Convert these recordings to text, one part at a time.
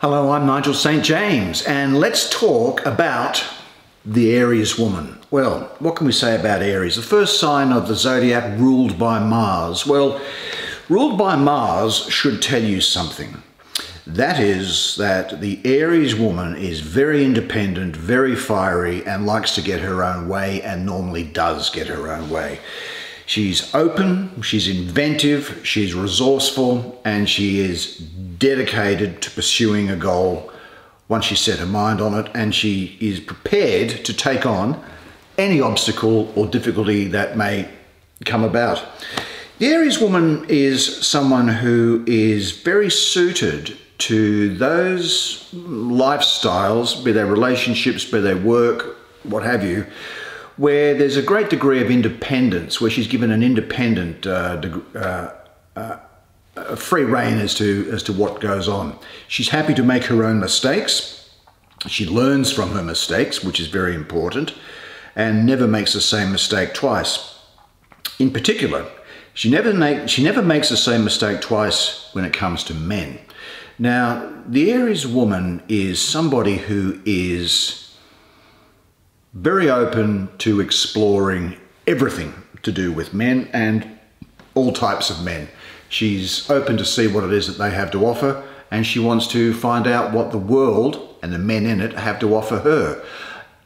Hello, I'm Nigel Saint James, and let's talk about the Aries woman. Well, what can we say about Aries? The first sign of the zodiac ruled by Mars. Well, ruled by Mars should tell you something. That is that the Aries woman is very independent, very fiery, and likes to get her own way, and normally does get her own way. She's open, she's inventive, she's resourceful, and she is dedicated to pursuing a goal once she's set her mind on it, and she is prepared to take on any obstacle or difficulty that may come about. The Aries woman is someone who is very suited to those lifestyles, be they relationships, be they work, what have you, where there's a great degree of independence, where she's given an independent free rein as to what goes on. She's happy to make her own mistakes. She learns from her mistakes, which is very important, and never makes the same mistake twice. In particular, she never makes the same mistake twice when it comes to men. Now, the Aries woman is somebody who is very open to exploring everything to do with men and all types of men. She's open to see what it is that they have to offer, and she wants to find out what the world and the men in it have to offer her.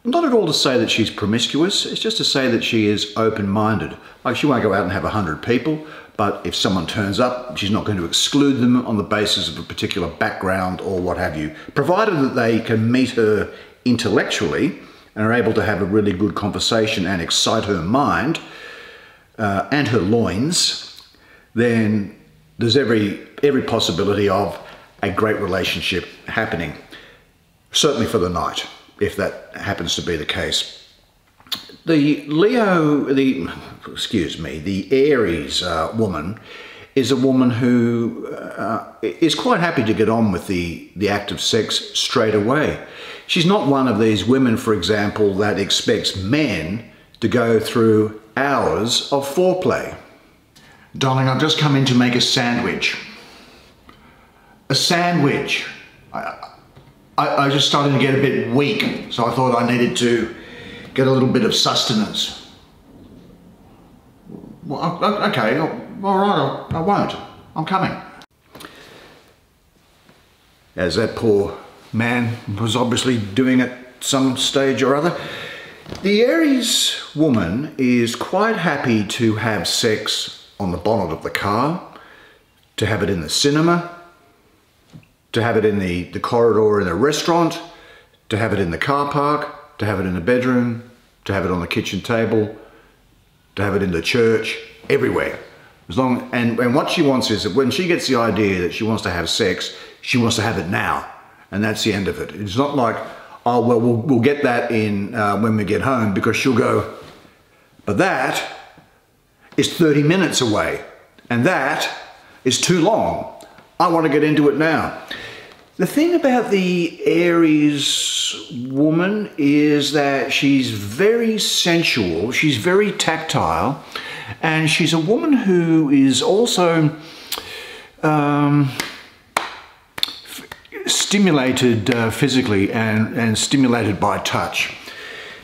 Not at all to say that she's promiscuous, it's just to say that she is open-minded. Like, she won't go out and have 100 people, but if someone turns up, she's not going to exclude them on the basis of a particular background or what have you, provided that they can meet her intellectually and are able to have a really good conversation and excite her mind and her loins. Then there's every possibility of a great relationship happening, certainly for the night, if that happens to be the case. The Aries woman is a woman who is quite happy to get on with the act of sex straight away. She's not one of these women, for example, that expects men to go through hours of foreplay. Darling, I've just come in to make a sandwich. A sandwich. I was just starting to get a bit weak, so I thought I needed to get a little bit of sustenance. Well, okay, all right, I won't. I'm coming. As that poor man was obviously doing at some stage or other. The Aries woman is quite happy to have sex on the bonnet of the car, to have it in the cinema, to have it in the corridor in a restaurant, to have it in the car park, to have it in the bedroom, to have it on the kitchen table, to have it in the church, everywhere. And what she wants is that when she gets the idea that she wants to have sex, she wants to have it now. And that's the end of it. It's not like, oh, well, we'll get that in when we get home, because she'll go, but that is 30 minutes away, and that is too long. I want to get into it now. The thing about the Aries woman is that she's very sensual, she's very tactile, and she's a woman who is also stimulated physically and stimulated by touch.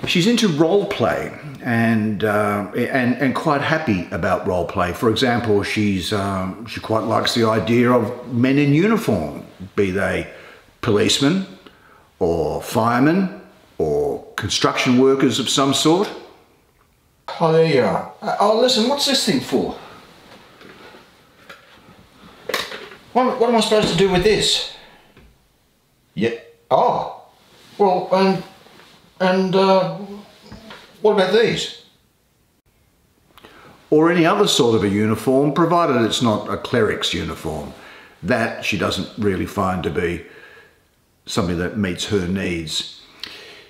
She's into role play and quite happy about role play. For example, she quite likes the idea of men in uniform, be they policemen or firemen or construction workers of some sort. Oh, there you are. Oh, listen, what's this thing for? What am I supposed to do with this? Yeah. Oh. Well, and what about these? Or any other sort of a uniform, provided it's not a cleric's uniform. That she doesn't really find to be something that meets her needs.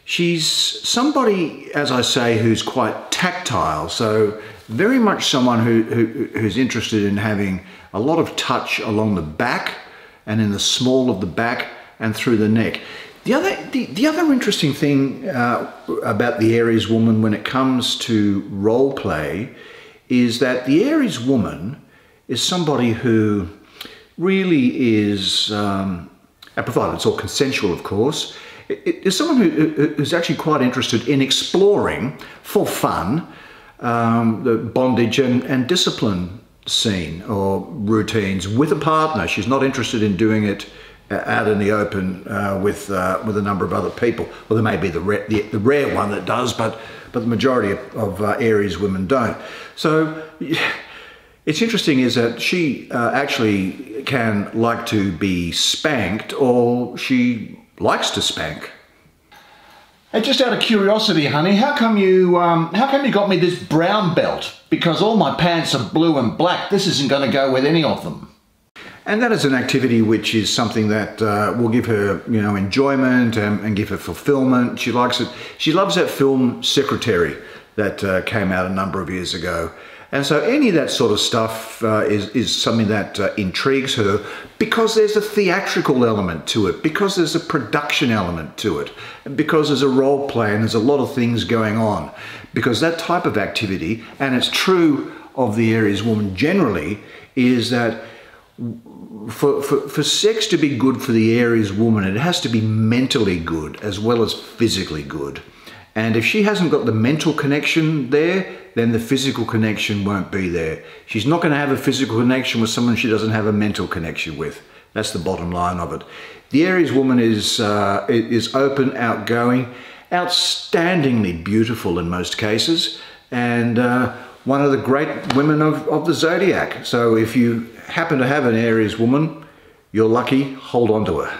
She's somebody, as I say, who's quite tactile, so very much someone who's interested in having a lot of touch along the back and in the small of the back and through the neck. The other interesting thing about the Aries woman when it comes to role play is that the Aries woman is somebody who really is and provided it's all consensual, of course, is someone who's actually quite interested in exploring, for fun, the bondage and discipline scene or routines with a partner. She's not interested in doing it out in the open with a number of other people. Well, there may be the rare one that does, but the majority of Aries women don't. So it's interesting is that she actually can like to be spanked, or she likes to spank. Hey, just out of curiosity, honey, how come you got me this brown belt? Because all my pants are blue and black. This isn't going to go with any of them. And that is an activity which is something that will give her, you know, enjoyment and give her fulfillment. She likes it. She loves that film Secretary that came out a number of years ago. And so any of that sort of stuff is something that intrigues her, because there's a theatrical element to it, because there's a production element to it, and because there's a role play and there's a lot of things going on. Because that type of activity, and it's true of the Aries woman generally, is that for sex to be good for the Aries woman, it has to be mentally good as well as physically good. And if she hasn't got the mental connection there, then the physical connection won't be there. She's not going to have a physical connection with someone she doesn't have a mental connection with. That's the bottom line of it. The Aries woman is open, outgoing, outstandingly beautiful in most cases, and one of the great women of the zodiac. So if you happen to have an Aries woman, you're lucky. Hold on to her.